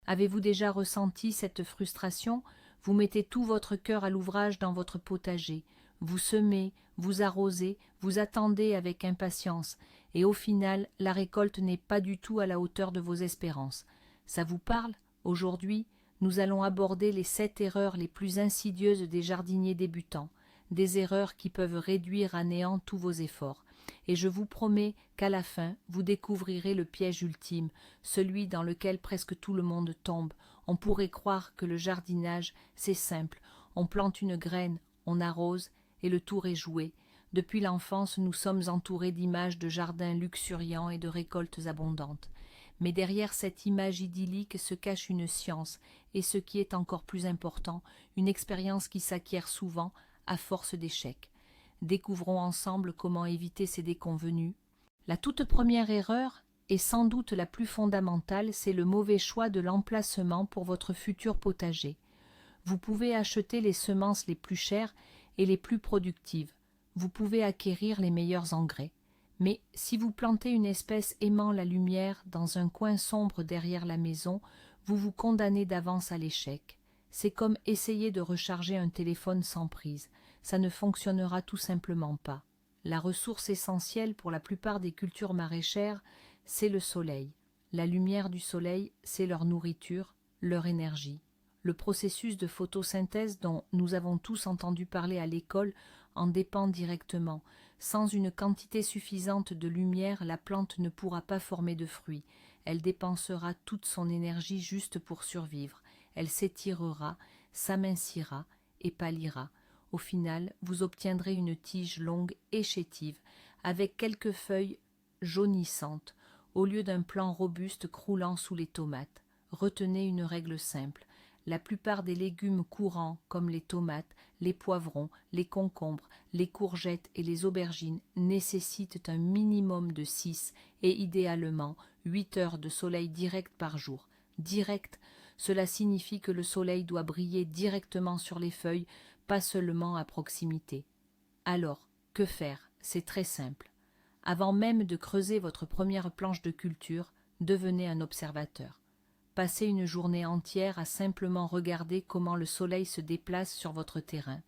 Avez-vous déjà ressenti cette frustration? Vous mettez tout votre cœur à l'ouvrage dans votre potager. Vous semez, vous arrosez, vous attendez avec impatience, et au final, la récolte n'est pas du tout à la hauteur de vos espérances. Ça vous parle? Aujourd'hui, nous allons aborder les 7 erreurs les plus insidieuses des jardiniers débutants, des erreurs qui peuvent réduire à néant tous vos efforts. Et je vous promets qu'à la fin, vous découvrirez le piège ultime, celui dans lequel presque tout le monde tombe. On pourrait croire que le jardinage, c'est simple. On plante une graine, on arrose, et le tour est joué. Depuis l'enfance, nous sommes entourés d'images de jardins luxuriants et de récoltes abondantes. Mais derrière cette image idyllique se cache une science, et ce qui est encore plus important, une expérience qui s'acquiert souvent à force d'échecs. Découvrons ensemble comment éviter ces déconvenues. La toute première erreur, et sans doute la plus fondamentale, c'est le mauvais choix de l'emplacement pour votre futur potager. Vous pouvez acheter les semences les plus chères et les plus productives. Vous pouvez acquérir les meilleurs engrais. Mais si vous plantez une espèce aimant la lumière dans un coin sombre derrière la maison, vous vous condamnez d'avance à l'échec. C'est comme essayer de recharger un téléphone sans prise. Ça ne fonctionnera tout simplement pas. La ressource essentielle pour la plupart des cultures maraîchères, c'est le soleil. La lumière du soleil, c'est leur nourriture, leur énergie. Le processus de photosynthèse dont nous avons tous entendu parler à l'école en dépend directement. Sans une quantité suffisante de lumière, la plante ne pourra pas former de fruits. Elle dépensera toute son énergie juste pour survivre. Elle s'étirera, s'amincira et pâlira. Au final, vous obtiendrez une tige longue et chétive, avec quelques feuilles jaunissantes, au lieu d'un plant robuste croulant sous les tomates. Retenez une règle simple. La plupart des légumes courants, comme les tomates, les poivrons, les concombres, les courgettes et les aubergines, nécessitent un minimum de 6 et idéalement 8 heures de soleil direct par jour. Direct, cela signifie que le soleil doit briller directement sur les feuilles, pas seulement à proximité. Alors, que faire? C'est très simple. Avant même de creuser votre première planche de culture, devenez un observateur. Passez une journée entière à simplement regarder comment le soleil se déplace sur votre terrain.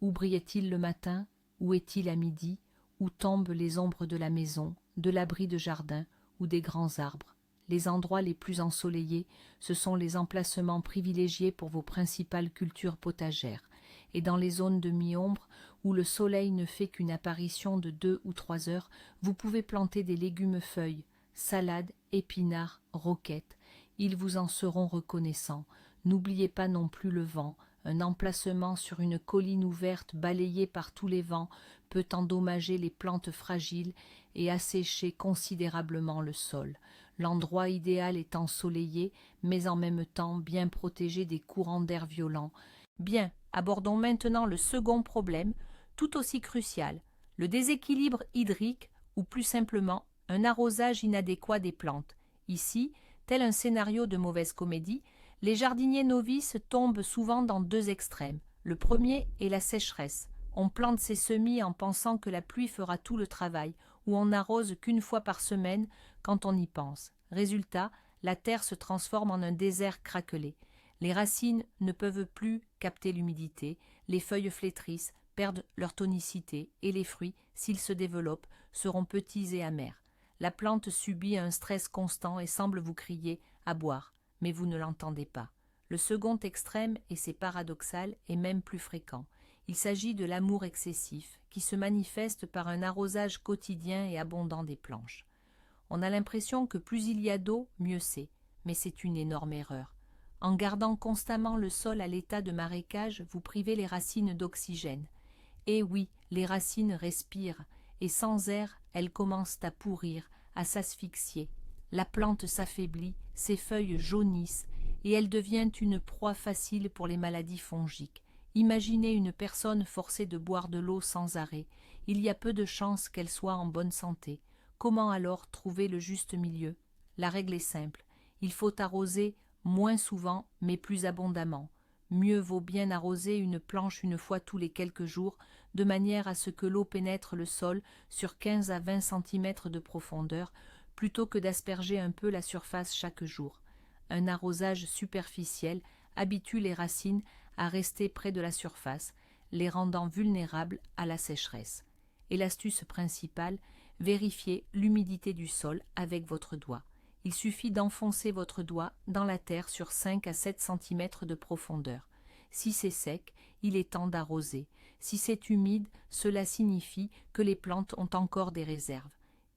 Où brille-t-il le matin? Où est-il à midi? Où tombent les ombres de la maison, de l'abri de jardin ou des grands arbres? Les endroits les plus ensoleillés, ce sont les emplacements privilégiés pour vos principales cultures potagères. Et dans les zones de mi-ombre, où le soleil ne fait qu'une apparition de 2 ou 3 heures, vous pouvez planter des légumes-feuilles, salades, épinards, roquettes. Ils vous en seront reconnaissants. N'oubliez pas non plus le vent. Un emplacement sur une colline ouverte balayée par tous les vents peut endommager les plantes fragiles et assécher considérablement le sol. L'endroit idéal est ensoleillé, mais en même temps bien protégé des courants d'air violents. Bien, abordons maintenant le second problème, tout aussi crucial, le déséquilibre hydrique ou plus simplement un arrosage inadéquat des plantes. Ici, tel un scénario de mauvaise comédie, les jardiniers novices tombent souvent dans 2 extrêmes. Le premier est la sécheresse. On plante ses semis en pensant que la pluie fera tout le travail, ou on n'arrose qu'une fois par semaine quand on y pense. Résultat, la terre se transforme en un désert craquelé. Les racines ne peuvent plus capter l'humidité, les feuilles flétrissent, perdent leur tonicité, et les fruits, s'ils se développent, seront petits et amers. La plante subit un stress constant et semble vous crier à boire, mais vous ne l'entendez pas. Le second extrême, et c'est paradoxal, est même plus fréquent. Il s'agit de l'amour excessif, qui se manifeste par un arrosage quotidien et abondant des planches. On a l'impression que plus il y a d'eau, mieux c'est, mais c'est une énorme erreur. En gardant constamment le sol à l'état de marécage, vous privez les racines d'oxygène. Et oui, les racines respirent, et sans air, elles commencent à pourrir, à s'asphyxier. La plante s'affaiblit, ses feuilles jaunissent, et elle devient une proie facile pour les maladies fongiques. Imaginez une personne forcée de boire de l'eau sans arrêt. Il y a peu de chances qu'elle soit en bonne santé. Comment alors trouver le juste milieu? La règle est simple. Il faut arroser moins souvent, mais plus abondamment. Mieux vaut bien arroser une planche une fois tous les quelques jours, de manière à ce que l'eau pénètre le sol sur 15 à 20 cm de profondeur, plutôt que d'asperger un peu la surface chaque jour. un arrosage superficiel habitue les racines à rester près de la surface, les rendant vulnérables à la sécheresse. Et l'astuce principale, vérifiez l'humidité du sol avec votre doigt. Il suffit d'enfoncer votre doigt dans la terre sur 5 à 7 cm de profondeur. Si c'est sec, il est temps d'arroser. Si c'est humide, cela signifie que les plantes ont encore des réserves.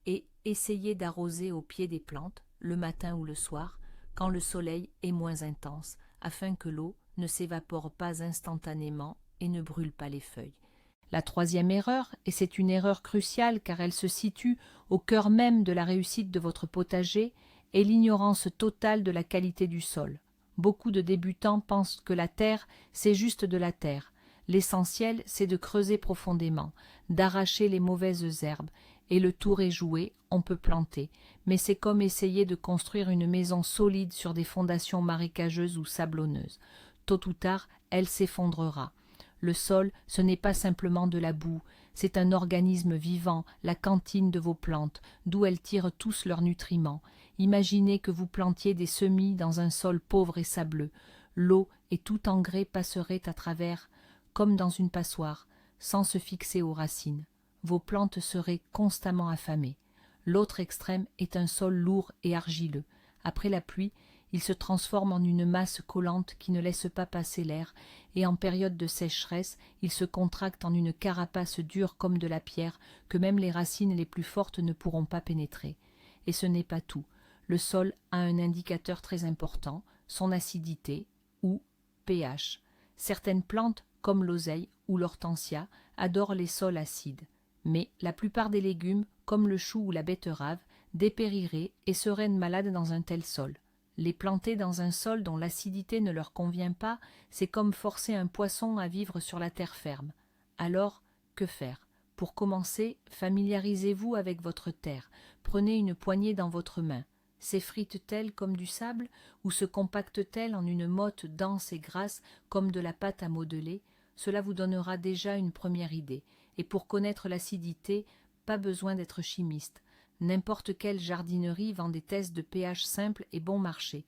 Et essayez d'arroser au pied des plantes, le matin ou le soir, quand le soleil est moins intense, afin que l'eau ne s'évapore pas instantanément et ne brûle pas les feuilles. La troisième erreur, et c'est une erreur cruciale car elle se situe au cœur même de la réussite de votre potager, est l'ignorance totale de la qualité du sol. Beaucoup de débutants pensent que la terre, c'est juste de la terre. L'essentiel, c'est de creuser profondément, d'arracher les mauvaises herbes, et le tour est joué, on peut planter. Mais c'est comme essayer de construire une maison solide sur des fondations marécageuses ou sablonneuses. Tôt ou tard, elle s'effondrera. Le sol, ce n'est pas simplement de la boue, c'est un organisme vivant, la cantine de vos plantes, d'où elles tirent tous leurs nutriments. Imaginez que vous plantiez des semis dans un sol pauvre et sableux. L'eau et tout engrais passeraient à travers, comme dans une passoire, sans se fixer aux racines. Vos plantes seraient constamment affamées. L'autre extrême est un sol lourd et argileux. Après la pluie, il se transforme en une masse collante qui ne laisse pas passer l'air, et en période de sécheresse, il se contracte en une carapace dure comme de la pierre que même les racines les plus fortes ne pourront pas pénétrer. Et ce n'est pas tout. Le sol a un indicateur très important, son acidité, ou pH. Certaines plantes, comme l'oseille ou l'hortensia, adorent les sols acides. Mais la plupart des légumes, comme le chou ou la betterave, dépériraient et seraient malades dans un tel sol. Les planter dans un sol dont l'acidité ne leur convient pas, c'est comme forcer un poisson à vivre sur la terre ferme. Alors, que faire? Pour commencer, familiarisez-vous avec votre terre. Prenez une poignée dans votre main. S'effrite-t-elle comme du sable ou se compacte-t-elle en une motte dense et grasse comme de la pâte à modeler? Cela vous donnera déjà une première idée. Et pour connaître l'acidité, pas besoin d'être chimiste. N'importe quelle jardinerie vend des tests de pH simples et bon marché.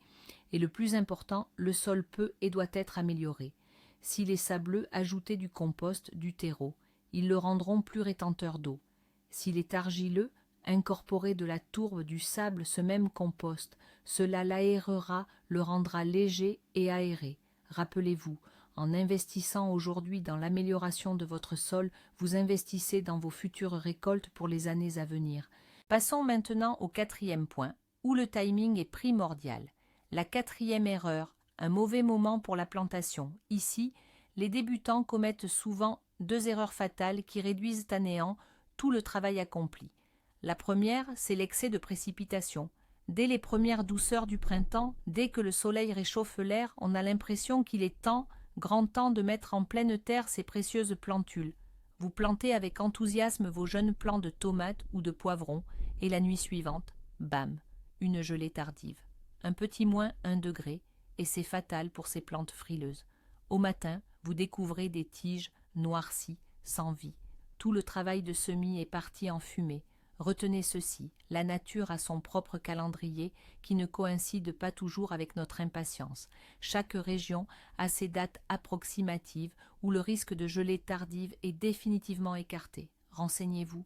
Et le plus important, le sol peut et doit être amélioré. S'il est sableux, ajoutez du compost, du terreau. Ils le rendront plus rétenteur d'eau. S'il est argileux, incorporez de la tourbe, du sable, ce même compost. Cela l'aérera, le rendra léger et aéré. Rappelez-vous, en investissant aujourd'hui dans l'amélioration de votre sol, vous investissez dans vos futures récoltes pour les années à venir. Passons maintenant au quatrième point, où le timing est primordial. La quatrième erreur, un mauvais moment pour la plantation. Ici, les débutants commettent souvent 2 erreurs fatales qui réduisent à néant tout le travail accompli. La première, c'est l'excès de précipitation. Dès les premières douceurs du printemps, dès que le soleil réchauffe l'air, on a l'impression qu'il est grand temps de mettre en pleine terre ces précieuses plantules. Vous plantez avec enthousiasme vos jeunes plants de tomates ou de poivrons, et la nuit suivante, bam, une gelée tardive. Un petit moins 1 degré, et c'est fatal pour ces plantes frileuses. Au matin, vous découvrez des tiges noircies, sans vie. Tout le travail de semis est parti en fumée. Retenez ceci, la nature a son propre calendrier qui ne coïncide pas toujours avec notre impatience. Chaque région a ses dates approximatives où le risque de gelée tardive est définitivement écarté. Renseignez-vous.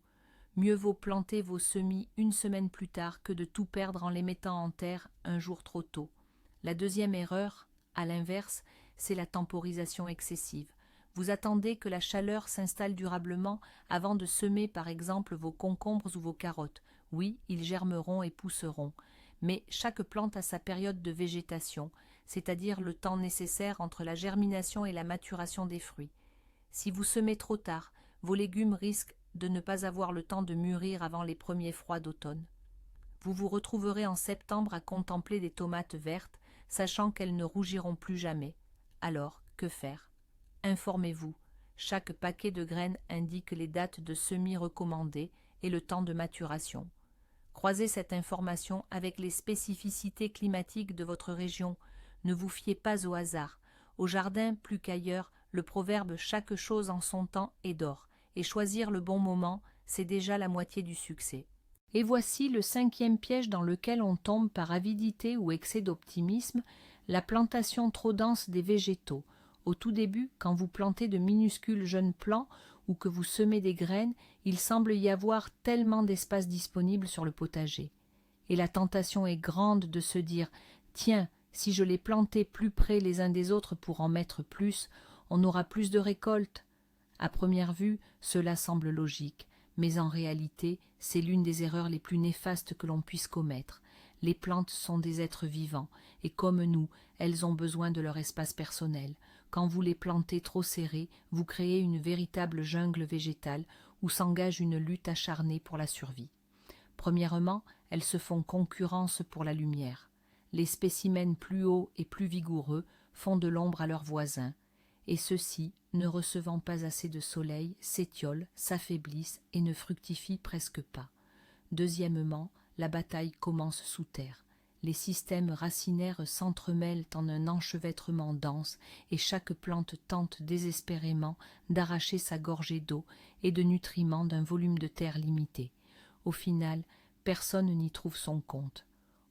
Mieux vaut planter vos semis 1 semaine plus tard que de tout perdre en les mettant en terre un jour trop tôt. La deuxième erreur, à l'inverse, c'est la temporisation excessive. Vous attendez que la chaleur s'installe durablement avant de semer par exemple vos concombres ou vos carottes. Oui, ils germeront et pousseront. Mais chaque plante a sa période de végétation, c'est-à-dire le temps nécessaire entre la germination et la maturation des fruits. Si vous semez trop tard, vos légumes risquent de ne pas avoir le temps de mûrir avant les premiers froids d'automne. Vous vous retrouverez en septembre à contempler des tomates vertes, sachant qu'elles ne rougiront plus jamais. Alors, que faire? Informez-vous. Chaque paquet de graines indique les dates de semis recommandées et le temps de maturation. Croisez cette information avec les spécificités climatiques de votre région. Ne vous fiez pas au hasard. Au jardin, plus qu'ailleurs, le proverbe « chaque chose en son temps » est d'or, et choisir le bon moment, c'est déjà la moitié du succès. Et voici le 5e piège dans lequel on tombe par avidité ou excès d'optimisme, la plantation trop dense des végétaux. Au tout début, quand vous plantez de minuscules jeunes plants ou que vous semez des graines, il semble y avoir tellement d'espace disponible sur le potager. Et la tentation est grande de se dire « Tiens, si je les plantais plus près les uns des autres pour en mettre plus, on aura plus de récoltes. » À première vue, cela semble logique, mais en réalité, c'est l'une des erreurs les plus néfastes que l'on puisse commettre. Les plantes sont des êtres vivants, et comme nous, elles ont besoin de leur espace personnel. Quand vous les plantez trop serrées, vous créez une véritable jungle végétale où s'engage une lutte acharnée pour la survie. Premièrement, elles se font concurrence pour la lumière. Les spécimens plus hauts et plus vigoureux font de l'ombre à leurs voisins, et ceux-ci, ne recevant pas assez de soleil, s'étiolent, s'affaiblissent et ne fructifient presque pas. Deuxièmement, la bataille commence sous terre. Les systèmes racinaires s'entremêlent en un enchevêtrement dense et chaque plante tente désespérément d'arracher sa gorgée d'eau et de nutriments d'un volume de terre limité. Au final, personne n'y trouve son compte.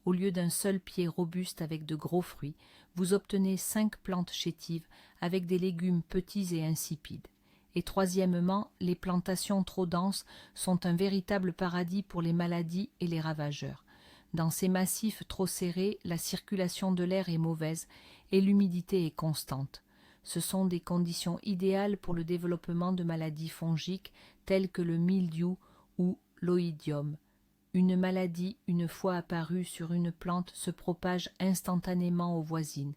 Au lieu d'un seul pied robuste avec de gros fruits, vous obtenez 5 plantes chétives avec des légumes petits et insipides. Et troisièmement, les plantations trop denses sont un véritable paradis pour les maladies et les ravageurs. Dans ces massifs trop serrés, la circulation de l'air est mauvaise et l'humidité est constante. Ce sont des conditions idéales pour le développement de maladies fongiques telles que le mildiou ou l'oïdium. Une maladie, une fois apparue sur une plante, se propage instantanément aux voisines.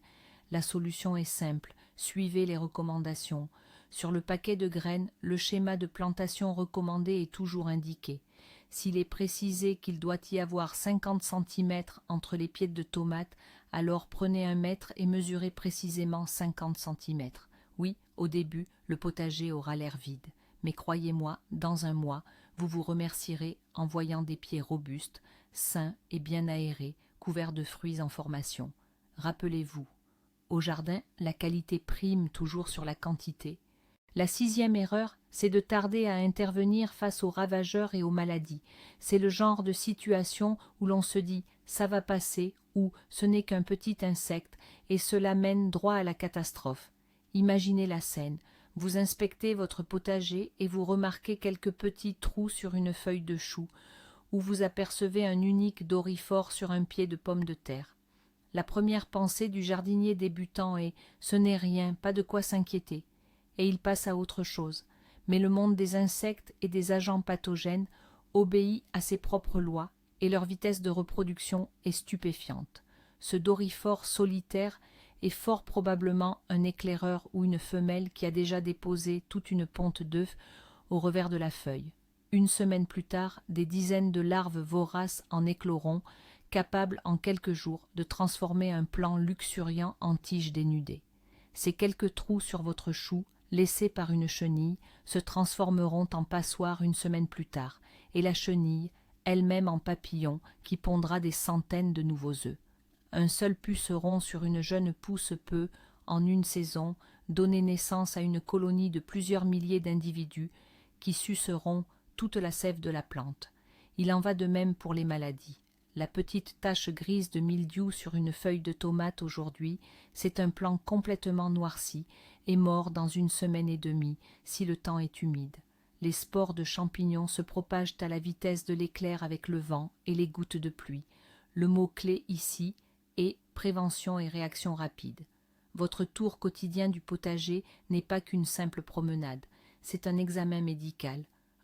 La solution est simple, suivez les recommandations. Sur le paquet de graines, le schéma de plantation recommandé est toujours indiqué. S'il est précisé qu'il doit y avoir 50 cm entre les pieds de tomates, alors prenez 1 mètre et mesurez précisément 50 cm. Oui, au début, le potager aura l'air vide. Mais croyez-moi, dans un mois, vous vous remercierez en voyant des pieds robustes, sains et bien aérés, couverts de fruits en formation. Rappelez-vous, au jardin, la qualité prime toujours sur la quantité. La 6e erreur, c'est de tarder à intervenir face aux ravageurs et aux maladies. C'est le genre de situation où l'on se dit « ça va passer » ou « ce n'est qu'un petit insecte » et cela mène droit à la catastrophe. Imaginez la scène. Vous inspectez votre potager et vous remarquez quelques petits trous sur une feuille de chou, ou vous apercevez un unique doryphore sur un pied de pomme de terre. La première pensée du jardinier débutant est « ce n'est rien, pas de quoi s'inquiéter », et il passe à autre chose. Mais le monde des insectes et des agents pathogènes obéit à ses propres lois, et leur vitesse de reproduction est stupéfiante. Ce doryphore solitaire est fort probablement un éclaireur ou une femelle qui a déjà déposé toute une ponte d'œufs au revers de la feuille. 1 semaine plus tard, des dizaines de larves voraces en écloront, capables en quelques jours de transformer un plant luxuriant en tige dénudée. Ces quelques trous sur votre chou, laissés par une chenille, se transformeront en passoire 1 semaine plus tard, et la chenille, elle-même en papillon, qui pondra des centaines de nouveaux œufs. Un seul puceron sur une jeune pousse peut, en une saison, donner naissance à une colonie de plusieurs milliers d'individus qui suceront toute la sève de la plante. Il en va de même pour les maladies. La petite tache grise de mildiou sur une feuille de tomate aujourd'hui, c'est un plant complètement noirci et mort dans 1 semaine et demie si le temps est humide. Les spores de champignons se propagent à la vitesse de l'éclair avec le vent et les gouttes de pluie. Le mot-clé ici est prévention et réaction rapide. Votre tour quotidien du potager n'est pas qu'une simple promenade, c'est un examen médical.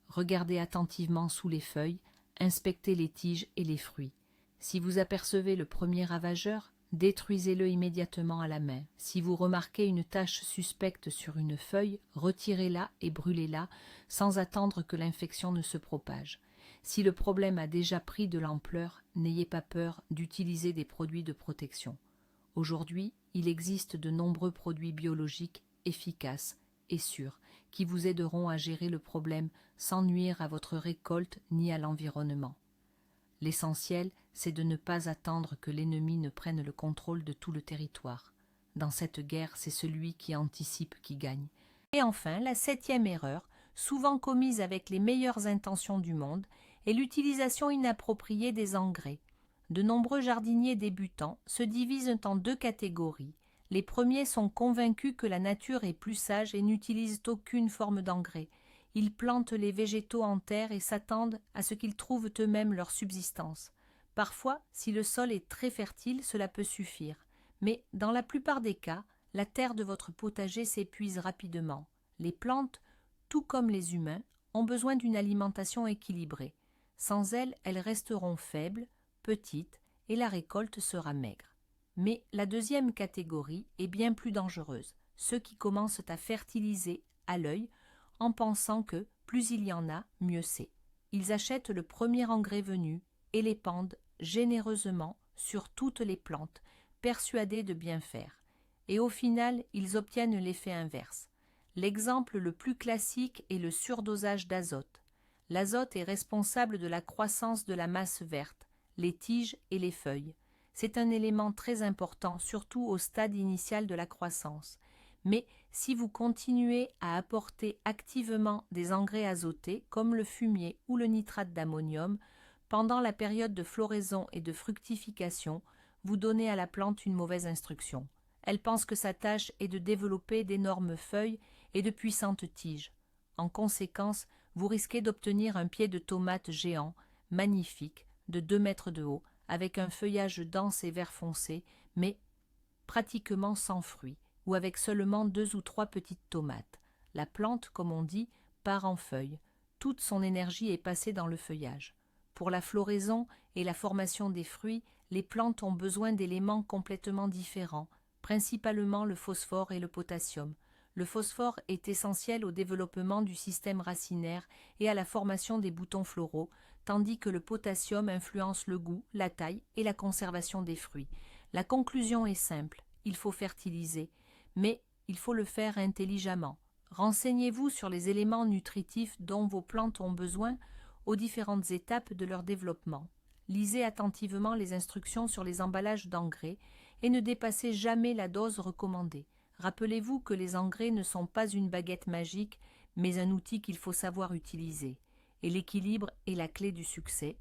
Regardez attentivement sous les feuilles, inspectez les tiges et les fruits. Si vous apercevez le premier ravageur, détruisez-le immédiatement à la main. Si vous remarquez une tache suspecte sur une feuille, retirez-la et brûlez-la sans attendre que l'infection ne se propage. Si le problème a déjà pris de l'ampleur, n'ayez pas peur d'utiliser des produits de protection. Aujourd'hui, il existe de nombreux produits biologiques efficaces et sûrs qui vous aideront à gérer le problème sans nuire à votre récolte ni à l'environnement. L'essentiel, c'est de ne pas attendre que l'ennemi ne prenne le contrôle de tout le territoire. Dans cette guerre, c'est celui qui anticipe qui gagne. Et enfin, la 7e erreur, souvent commise avec les meilleures intentions du monde, et l'utilisation inappropriée des engrais. De nombreux jardiniers débutants se divisent en deux catégories. Les premiers sont convaincus que la nature est plus sage et n'utilisent aucune forme d'engrais. Ils plantent les végétaux en terre et s'attendent à ce qu'ils trouvent eux-mêmes leur subsistance. Parfois, si le sol est très fertile, cela peut suffire. Mais dans la plupart des cas, la terre de votre potager s'épuise rapidement. Les plantes, tout comme les humains, ont besoin d'une alimentation équilibrée. Sans elle, elles resteront faibles, petites, et la récolte sera maigre. Mais la deuxième catégorie est bien plus dangereuse, ceux qui commencent à fertiliser à l'œil en pensant que plus il y en a, mieux c'est. Ils achètent le premier engrais venu et l'épandent généreusement sur toutes les plantes, persuadés de bien faire. Et au final, ils obtiennent l'effet inverse. L'exemple le plus classique est le surdosage d'azote. L'azote est responsable de la croissance de la masse verte, les tiges et les feuilles. C'est un élément très important, surtout au stade initial de la croissance. Mais si vous continuez à apporter activement des engrais azotés, comme le fumier ou le nitrate d'ammonium, pendant la période de floraison et de fructification, vous donnez à la plante une mauvaise instruction. Elle pense que sa tâche est de développer d'énormes feuilles et de puissantes tiges. En conséquence, vous risquez d'obtenir un pied de tomate géant, magnifique, de 2 mètres de haut, avec un feuillage dense et vert foncé, mais pratiquement sans fruits, ou avec seulement 2 ou 3 petites tomates. La plante, comme on dit, part en feuilles. Toute son énergie est passée dans le feuillage. Pour la floraison et la formation des fruits, les plantes ont besoin d'éléments complètement différents, principalement le phosphore et le potassium. Le phosphore est essentiel au développement du système racinaire et à la formation des boutons floraux, tandis que le potassium influence le goût, la taille et la conservation des fruits. La conclusion est simple, il faut fertiliser, mais il faut le faire intelligemment. Renseignez-vous sur les éléments nutritifs dont vos plantes ont besoin aux différentes étapes de leur développement. Lisez attentivement les instructions sur les emballages d'engrais et ne dépassez jamais la dose recommandée. Rappelez-vous que les engrais ne sont pas une baguette magique, mais un outil qu'il faut savoir utiliser. Et l'équilibre est la clé du succès.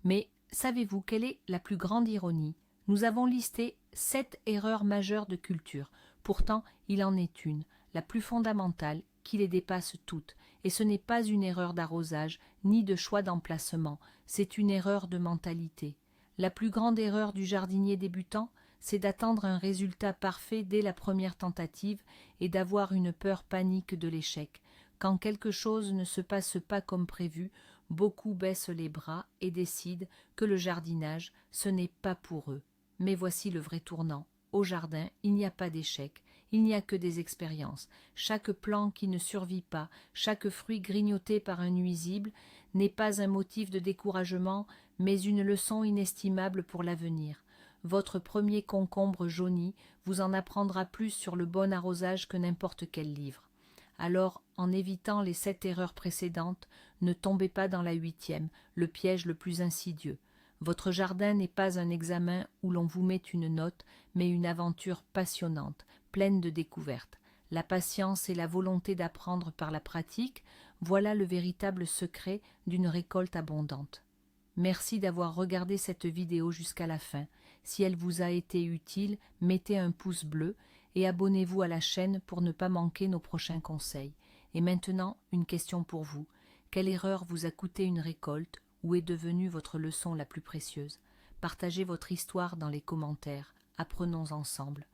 Mais savez-vous quelle est la plus grande ironie? Nous avons listé 7 erreurs majeures de culture. Pourtant, il en est une, la plus fondamentale, qui les dépasse toutes. Et ce n'est pas une erreur d'arrosage, ni de choix d'emplacement, c'est une erreur de mentalité. La plus grande erreur du jardinier débutant, c'est d'attendre un résultat parfait dès la première tentative et d'avoir une peur panique de l'échec. Quand quelque chose ne se passe pas comme prévu, beaucoup baissent les bras et décident que le jardinage, ce n'est pas pour eux. Mais voici le vrai tournant. Au jardin, il n'y a pas d'échec, il n'y a que des expériences. Chaque plant qui ne survit pas, chaque fruit grignoté par un nuisible n'est pas un motif de découragement, mais une leçon inestimable pour l'avenir. Votre premier concombre jauni vous en apprendra plus sur le bon arrosage que n'importe quel livre. Alors, en évitant les 7 erreurs précédentes, ne tombez pas dans la 8e, le piège le plus insidieux. Votre jardin n'est pas un examen où l'on vous met une note, mais une aventure passionnante, pleine de découvertes. La patience et la volonté d'apprendre par la pratique, voilà le véritable secret d'une récolte abondante. Merci d'avoir regardé cette vidéo jusqu'à la fin. Si elle vous a été utile, mettez un pouce bleu et abonnez-vous à la chaîne pour ne pas manquer nos prochains conseils. Et maintenant, une question pour vous. Quelle erreur vous a coûté une récolte ou est devenue votre leçon la plus précieuse? Partagez votre histoire dans les commentaires. Apprenons ensemble.